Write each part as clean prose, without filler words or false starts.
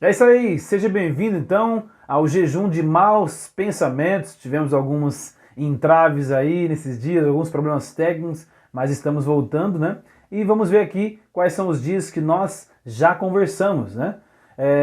É isso aí, seja bem-vindo então ao jejum de maus pensamentos. Tivemos alguns entraves aí nesses dias, alguns problemas técnicos, mas estamos voltando, né? E vamos ver aqui quais são os dias que nós já conversamos, né?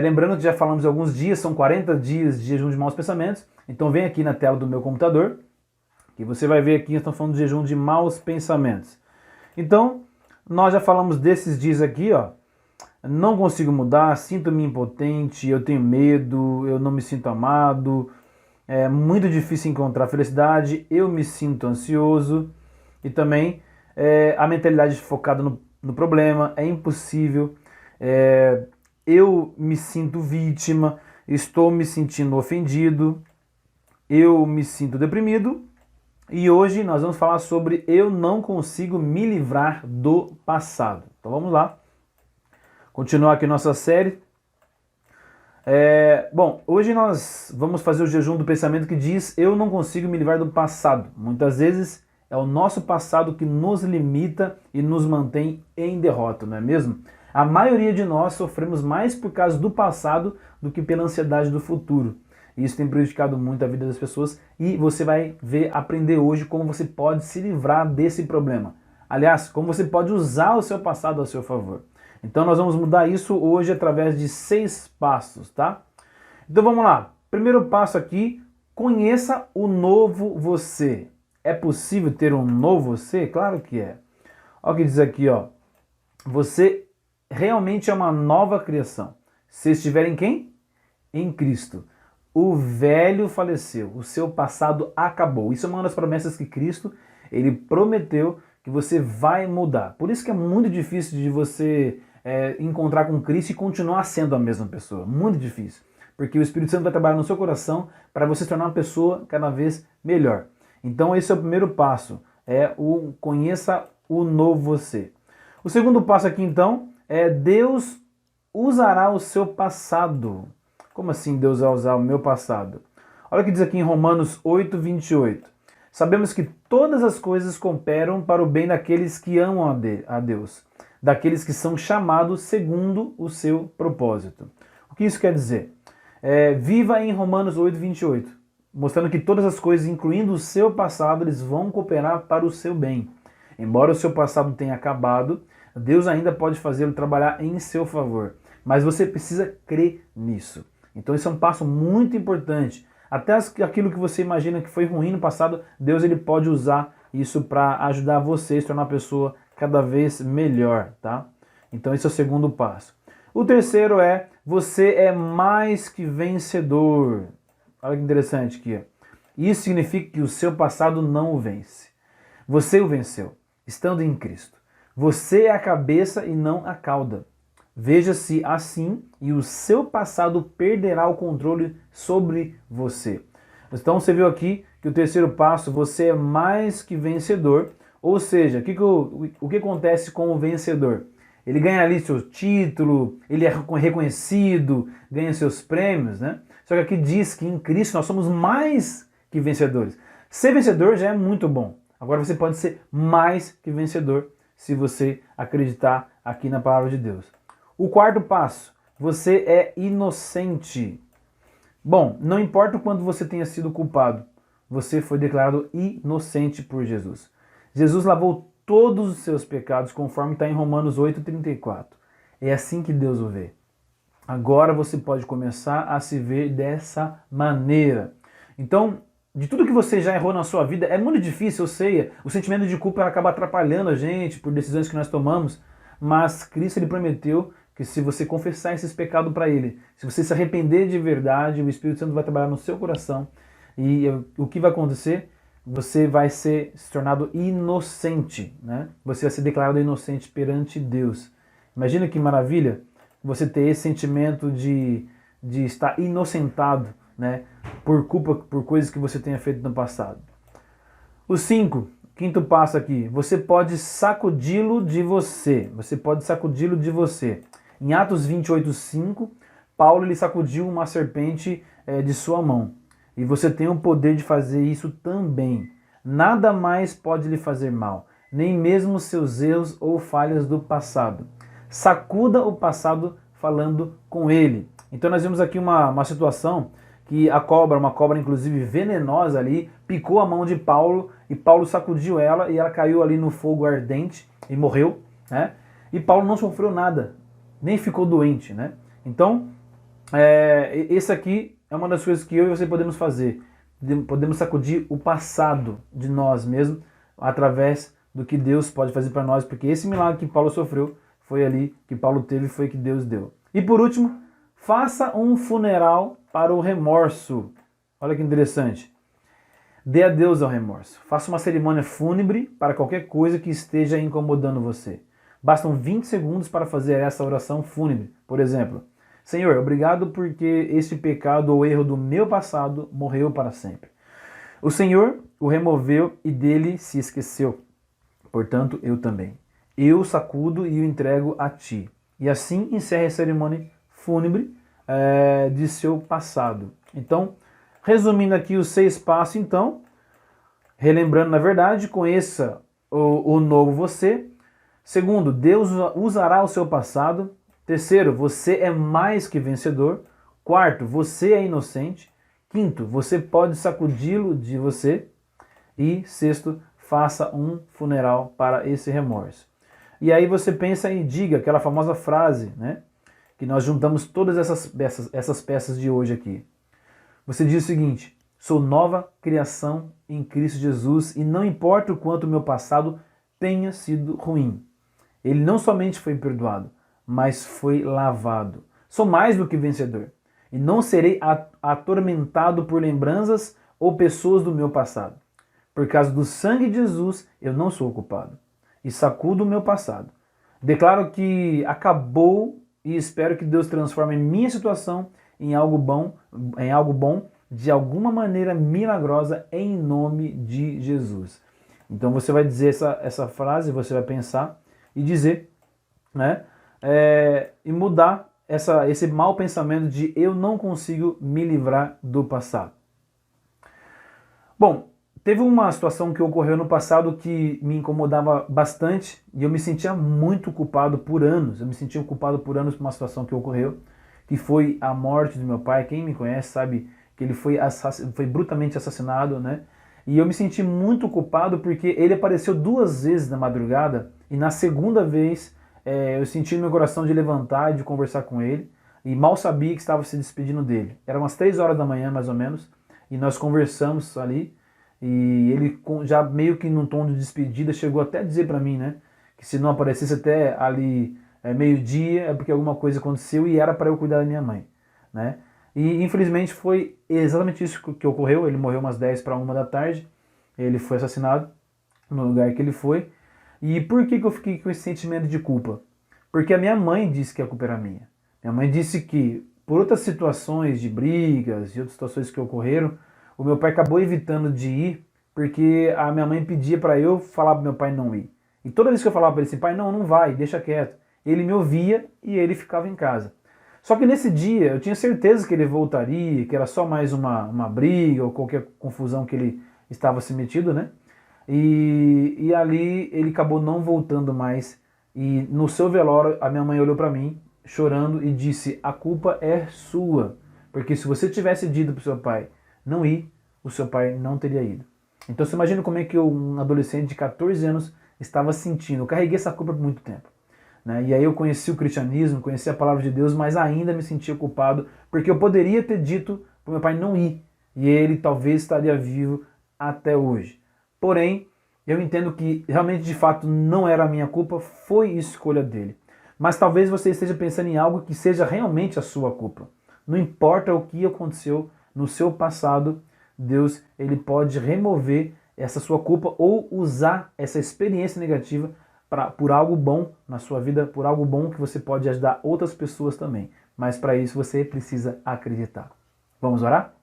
Lembrando que já falamos de alguns dias, são 40 dias de jejum de maus pensamentos. Então vem aqui na tela do meu computador, que você vai ver aqui, estamos falando de jejum de maus pensamentos. Então, nós já falamos desses dias aqui, ó. Não consigo mudar, sinto-me impotente, eu tenho medo, eu não me sinto amado, é muito difícil encontrar felicidade, eu me sinto ansioso e também a mentalidade focada no problema, é impossível, eu me sinto vítima, estou me sentindo ofendido, eu me sinto deprimido e hoje nós vamos falar sobre eu não consigo me livrar do passado. Então vamos lá. Continuar aqui nossa série. Bom, hoje nós vamos fazer o jejum do pensamento que diz eu não consigo me livrar do passado. Muitas vezes é o nosso passado que nos limita e nos mantém em derrota, não é mesmo? A maioria de nós sofremos mais por causa do passado do que pela ansiedade do futuro. Isso tem prejudicado muito a vida das pessoas e você vai aprender hoje como você pode se livrar desse problema. Aliás, como você pode usar o seu passado a seu favor. Então nós vamos mudar isso hoje através de 6 passos, tá? Então vamos lá. Primeiro passo aqui, conheça o novo você. É possível ter um novo você? Claro que é. Olha o que diz aqui, ó. Você realmente é uma nova criação. Se estiver em quem? Em Cristo. O velho faleceu, o seu passado acabou. Isso é uma das promessas que Cristo, ele prometeu que você vai mudar. Por isso que é muito difícil de você encontrar com Cristo e continuar sendo a mesma pessoa. Muito difícil. Porque o Espírito Santo vai trabalhar no seu coração para você se tornar uma pessoa cada vez melhor. Então esse é o primeiro passo. Conheça o novo você. O segundo passo aqui então é Deus usará o seu passado. Como assim Deus vai usar o meu passado? Olha o que diz aqui em Romanos 8, 28. Sabemos que todas as coisas cooperam para o bem daqueles que amam a Deus, daqueles que são chamados segundo o seu propósito. O que isso quer dizer? Viva em Romanos 8, 28, mostrando que todas as coisas, incluindo o seu passado, eles vão cooperar para o seu bem. Embora o seu passado tenha acabado, Deus ainda pode fazê-lo trabalhar em seu favor. Mas você precisa crer nisso. Então esse é um passo muito importante. Até aquilo que você imagina que foi ruim no passado, Deus ele pode usar isso para ajudar você a se tornar uma pessoa cada vez melhor, tá? Então esse é o segundo passo. O terceiro é, você é mais que vencedor. Olha que interessante aqui. Isso significa que o seu passado não o vence. Você o venceu, estando em Cristo. Você é a cabeça e não a cauda. Veja-se assim e o seu passado perderá o controle sobre você. Então você viu aqui que o terceiro passo, você é mais que vencedor. Ou seja, o que acontece com o vencedor? Ele ganha ali seu título, ele é reconhecido, ganha seus prêmios, né? Só que aqui diz que em Cristo nós somos mais que vencedores. Ser vencedor já é muito bom. Agora você pode ser mais que vencedor se você acreditar aqui na palavra de Deus. O quarto passo, você é inocente. Bom, não importa o quanto você tenha sido culpado, você foi declarado inocente por Jesus. Jesus lavou todos os seus pecados, conforme está em Romanos 8,34. É assim que Deus o vê. Agora você pode começar a se ver dessa maneira. Então, de tudo que você já errou na sua vida, é muito difícil, eu sei, o sentimento de culpa acaba atrapalhando a gente por decisões que nós tomamos, mas Cristo ele prometeu que se você confessar esses pecados para Ele, se você se arrepender de verdade, o Espírito Santo vai trabalhar no seu coração e o que vai acontecer? Você vai se tornado inocente, né? Você vai ser declarado inocente perante Deus. Imagina que maravilha você ter esse sentimento de estar inocentado, né? Por culpa, por coisas que você tenha feito no passado. O quinto passo aqui, você pode sacudi-lo de você. Você pode sacudi-lo de você. Em Atos 28:5, Paulo ele sacudiu uma serpente de sua mão. E você tem o poder de fazer isso também. Nada mais pode lhe fazer mal, nem mesmo seus erros ou falhas do passado. Sacuda o passado falando com ele. Então nós vimos aqui uma situação que a cobra, uma cobra inclusive venenosa ali, picou a mão de Paulo e Paulo sacudiu ela e ela caiu ali no fogo ardente e morreu, né? E Paulo não sofreu nada, nem ficou doente, né? Então, esse aqui é uma das coisas que eu e você podemos fazer. Podemos sacudir o passado de nós mesmos através do que Deus pode fazer para nós, porque esse milagre que Paulo sofreu foi ali, que Paulo teve, foi que Deus deu. E por último, faça um funeral para o remorso. Olha que interessante. Dê adeus ao remorso. Faça uma cerimônia fúnebre para qualquer coisa que esteja incomodando você. Bastam 20 segundos para fazer essa oração fúnebre. Por exemplo, Senhor, obrigado porque este pecado ou erro do meu passado morreu para sempre. O Senhor o removeu e dele se esqueceu. Portanto, eu também. Eu o sacudo e o entrego a ti. E assim encerra a cerimônia fúnebre de seu passado. Então, resumindo aqui os 6 passos, então, relembrando na verdade, conheça o novo você. Segundo, Deus usará o seu passado. Terceiro, você é mais que vencedor. Quarto, você é inocente. Quinto, você pode sacudi-lo de você. E sexto, faça um funeral para esse remorso. E aí você pensa e diga aquela famosa frase, né? Que nós juntamos todas essas peças de hoje aqui. Você diz o seguinte: sou nova criação em Cristo Jesus e não importa o quanto o meu passado tenha sido ruim. Ele não somente foi perdoado, mas foi lavado. Sou mais do que vencedor e não serei atormentado por lembranças ou pessoas do meu passado. Por causa do sangue de Jesus, eu não sou culpado e sacudo o meu passado. Declaro que acabou e espero que Deus transforme minha situação em algo bom, de alguma maneira milagrosa, em nome de Jesus. Então você vai dizer essa frase, você vai pensar e dizer, né? E mudar esse mau pensamento de eu não consigo me livrar do passado. Bom, teve uma situação que ocorreu no passado que me incomodava bastante e eu me sentia muito culpado por anos. Eu me sentia culpado por anos por uma situação que ocorreu, que foi a morte do meu pai. Quem me conhece sabe que ele foi brutalmente assassinado, né? E eu me senti muito culpado porque ele apareceu 2 vezes na madrugada e na segunda vez eu senti no meu coração de levantar e de conversar com ele e mal sabia que estava se despedindo dele. Era umas 3 horas da manhã mais ou menos e nós conversamos ali. E ele, já meio que num tom de despedida, chegou até a dizer para mim, né, que se não aparecesse até ali meio-dia é porque alguma coisa aconteceu e era para eu cuidar da minha mãe, né? E infelizmente foi exatamente isso que ocorreu. Ele morreu umas 10 para 1 da tarde, ele foi assassinado no lugar que ele foi. E por que eu fiquei com esse sentimento de culpa? Porque a minha mãe disse que a culpa era minha. Minha mãe disse que por outras situações de brigas e outras situações que ocorreram, o meu pai acabou evitando de ir porque a minha mãe pedia para eu falar para meu pai não ir. E toda vez que eu falava para ele assim, pai, não vai, deixa quieto, ele me ouvia e ele ficava em casa. Só que nesse dia eu tinha certeza que ele voltaria, que era só mais uma briga ou qualquer confusão que ele estava se metido, né? E ali ele acabou não voltando mais. E no seu velório a minha mãe olhou para mim chorando e disse, a culpa é sua, porque se você tivesse dito para o seu pai não ir, o seu pai não teria ido. Então você imagina como é que um adolescente de 14 anos estava sentindo. Eu carreguei essa culpa por muito tempo, né? E aí eu conheci o cristianismo, conheci a palavra de Deus, mas ainda me sentia culpado, porque eu poderia ter dito para o meu pai não ir, e ele talvez estaria vivo até hoje. Porém, eu entendo que realmente de fato não era a minha culpa, foi escolha dele. Mas talvez você esteja pensando em algo que seja realmente a sua culpa. Não importa o que aconteceu no seu passado, Deus ele pode remover essa sua culpa ou usar essa experiência negativa por algo bom na sua vida, por algo bom que você pode ajudar outras pessoas também. Mas para isso você precisa acreditar. Vamos orar?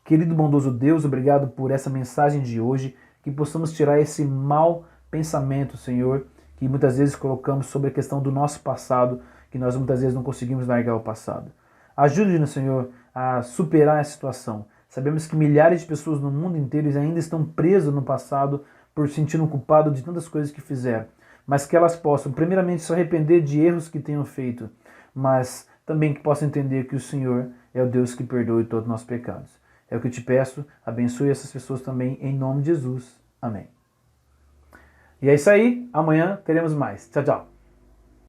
Querido bondoso Deus, obrigado por essa mensagem de hoje, que possamos tirar esse mau pensamento, Senhor, que muitas vezes colocamos sobre a questão do nosso passado, que nós muitas vezes não conseguimos largar o passado. Ajude-nos, Senhor, a superar essa situação. Sabemos que milhares de pessoas no mundo inteiro ainda estão presas no passado por se sentirem culpadas de tantas coisas que fizeram. Mas que elas possam, primeiramente, se arrepender de erros que tenham feito, mas também que possam entender que o Senhor é o Deus que perdoe todos os nossos pecados. É o que eu te peço, abençoe essas pessoas também, em nome de Jesus. Amém. E é isso aí, amanhã teremos mais. Tchau, tchau.